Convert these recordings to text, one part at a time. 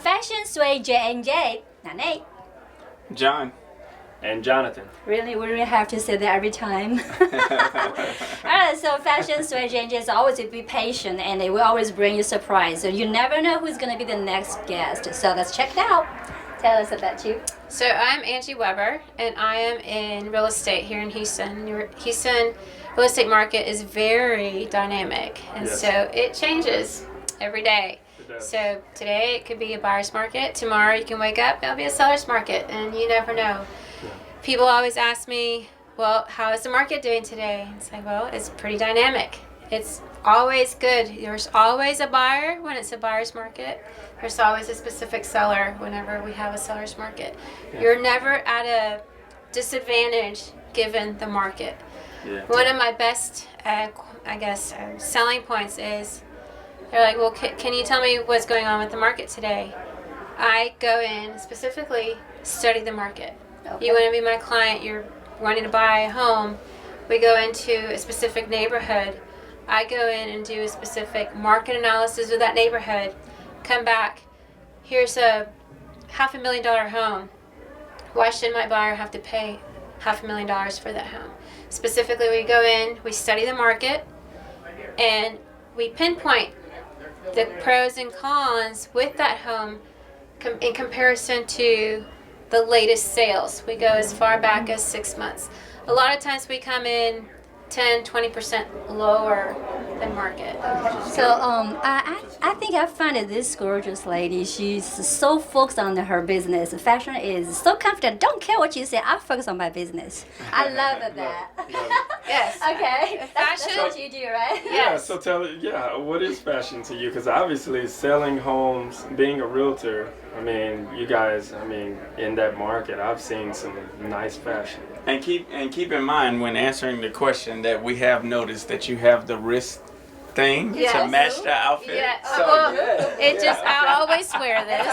Fashion Sway JNJ. Nane. John. And Jonathan. Really, we really have to say that every time. Alright, so Fashion Sway JNJ is always be patient and it will always bring you surprise. So you never know who's going to be the next guest. So let's check it out. Tell us about you. So I'm Angie Weber, and I am in real estate here in Houston. Houston real estate market is very dynamic, and so it changes every day. So today it could be a buyer's market. Tomorrow you can wake up, it'll be a seller's market, and you never know. People always ask me, well, how is the market doing today? It's like, well, it's pretty dynamic. It's always good. There's always a buyer when it's a buyer's market. There's always a specific seller whenever we have a seller's market. You're never at a disadvantage given the market. One of my best, selling points is, they're like, well, can you tell me what's going on with the market today? I go in, specifically study the market. Okay. You want to be my client, you're wanting to buy a home, we go into a specific neighborhood. I go in and do a specific market analysis of that neighborhood, come back, here's a $500,000 home. Why should my buyer have to pay $500,000 for that home? Specifically, we go in, we study the market, and we pinpoint the pros and cons with that home in comparison to the latest sales. We go as far back as 6 months. A lot of times we come in 10-20% lower than market. So I think I find this gorgeous lady. She's so focused on her business. Fashion is so confident. Don't care what you say. I focus on my business. I love that. Yes. Okay. That's Fashion. what you do, right? Yeah, so tell it, what is fashion to you? Because obviously selling homes, being a realtor, I mean, you guys, in that market, I've seen some nice fashion. And keep in mind when answering the question that we have noticed that you have the wrist thing to match the outfit. Yeah. So, I always wear this.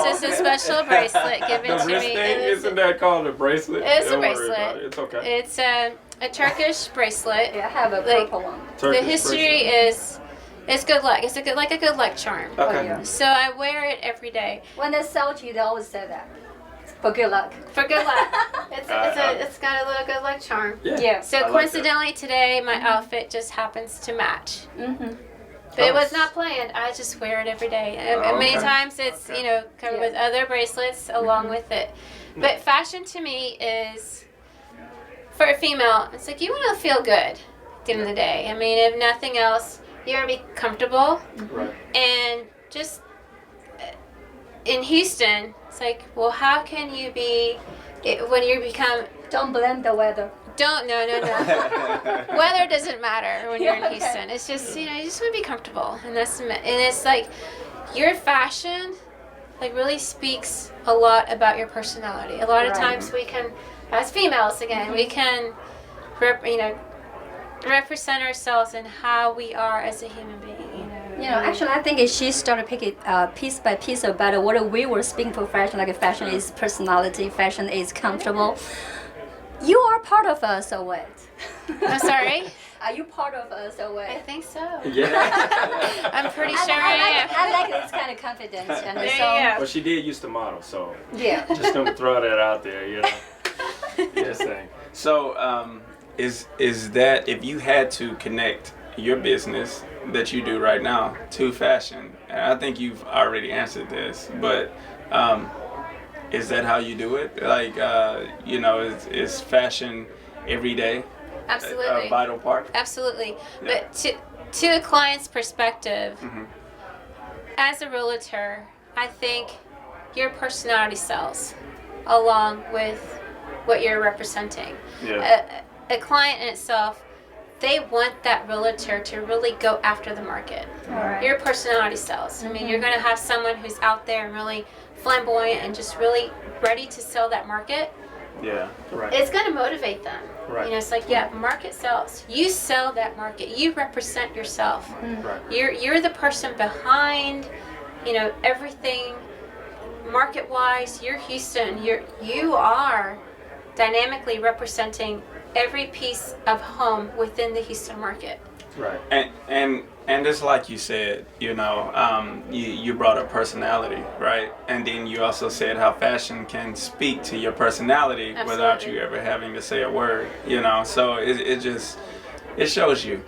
This is a special bracelet given The to wrist me. thing, isn't that called a bracelet? It's a Don't worry bracelet. about it. It's okay. It's a Turkish bracelet. Yeah, I have a purple one. Turkish The history bracelet. is good luck. It's a good luck charm. Okay. Yeah. So I wear it every day When they sell to you, they always say that. For good luck. for good luck. It's got a little good luck charm. Yeah. So I like coincidentally today my outfit just happens to match. Mm-hmm. But it was not planned. I just wear it every day. And many times it's covered with other bracelets along with it. But fashion to me is, for a female, it's like you want to feel good at the end of the day. I mean, if nothing else, you want to be comfortable. Right. And just in Houston, it's like, well, how can you be, when you become, Don't blame the weather. no. Weather doesn't matter when you're in Houston. It's just, you just want to be comfortable. And it's like, your fashion, like, really speaks a lot about your personality. A lot of times we can, as females again, we can, represent ourselves in how we are as a human being. Actually, I think she started picking piece by piece about what we were speaking for fashion. Like fashion is personality, fashion is comfortable. You are part of us, or what? I'm sorry? Are you part of us, or what? I think so. Yeah. I'm pretty sure I am. I like this kind of confidence. And There you so, go. Well, she did used to model, so yeah. just gonna throw that out there, Just saying. So is that if you had to connect your business that you do right now to fashion, and I think you've already answered this, but is that how you do it? Like, is fashion every day Absolutely. a vital part? Absolutely. But to a client's perspective, as a realtor, I think your personality sells along with what you're representing. Yeah. A client in itself, they want that realtor to really go after the market. Right. Your personality sells. I mean, you're going to have someone who's out there and really flamboyant and just really ready to sell that market. Yeah. Right. It's going to motivate them. Right. It's like, market sells. You sell that market. You represent yourself. Right. You're the person behind, everything market-wise. You're Houston. You are dynamically representing every piece of home within the Houston market. Right. And And it's like you said, you know, you brought up personality, right? And then you also said how fashion can speak to your personality without Absolutely. you ever having to say a word, you know. So it shows you.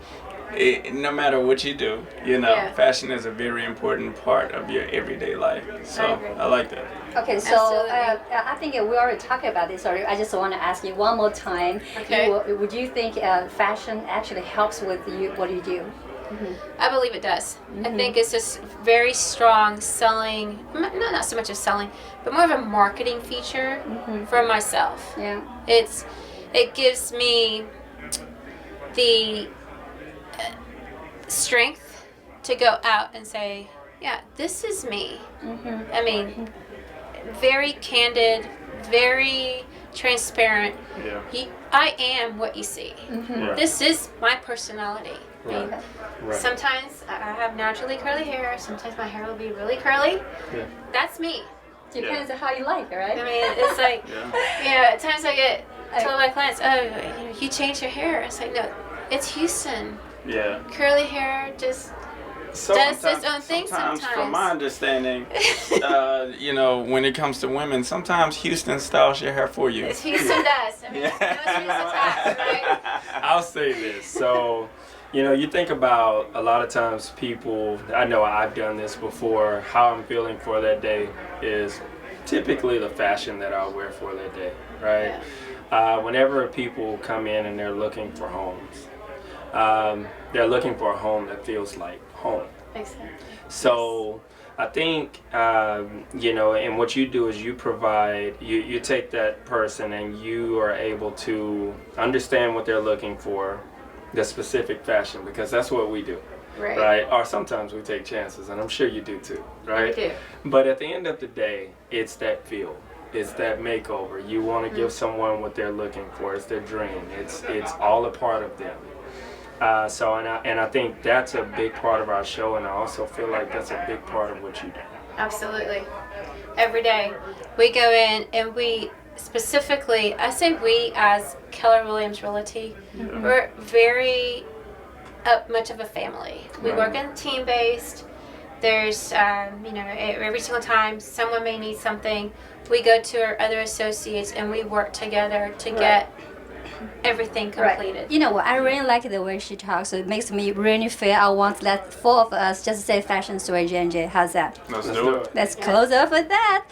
No matter what you do, you know, Yeah. fashion is a very important part of your everyday life. So I agree. I like that. Okay, so Absolutely. I think we already talked about this already. I just want to ask you one more time. Okay. Would you think fashion actually helps with you what you do? I believe it does. I think it's just very strong selling, not so much as selling, but more of a marketing feature for myself. Yeah. It gives me the strength to go out and say, yeah, this is me. I mean, very candid, very transparent. Yeah. I am what you see. Right. This is my personality. I mean, Right. sometimes I have naturally curly hair. Sometimes my hair will be really curly. Yeah. That's me. Depends on how you like it, right? I mean, it's like, Yeah. you know, at times I get told by clients, oh, you know, you changed your hair. It's like, no, it's Houston. Yeah. Curly hair just So does its own thing sometimes. From my understanding, you know, when it comes to women, sometimes Houston styles your hair for you. It's Houston does. I mean, no strings attached, right? I'll say this. So, you know, you think about a lot of times people, I know I've done this before, how I'm feeling for that day is typically the fashion that I'll wear for that day, right? Whenever people come in and they're looking for homes, they're looking for a home that feels like home. Exactly. So I think, you know, and what you do is you provide, you take that person and you are able to understand what they're looking for, the specific fashion, because that's what we do, right? Or sometimes we take chances, and I'm sure you do too, right? We do. But at the end of the day, it's that feel. It's that makeover. You want to give someone what they're looking for. It's their dream. It's all a part of them. So I think that's a big part of our show, and I also feel like that's a big part of what you do. Absolutely. Every day we go in and we specifically, I say we as Keller Williams Realty, we're very much of a family. We work in team-based. There's, you know, every single time someone may need something, we go to our other associates and we work together to get everything completed. You know what? I really like the way she talks. So it makes me really feel I want that four of us just say fashion Sway JNJ. How's that? Let's do it. Let's close off with that.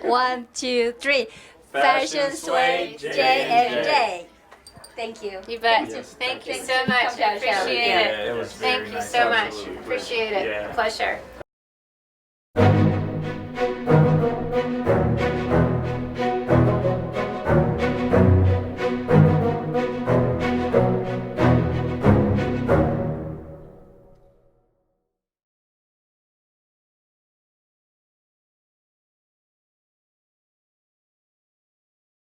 1, 2, 3. Fashion Sway JNJ. Thank you. You bet. Yes, Thank you thank so you. much. Come down, Appreciate Shelby. it. Yeah, it was very Thank you nice. so much. Absolutely. Appreciate it. Yeah. Pleasure.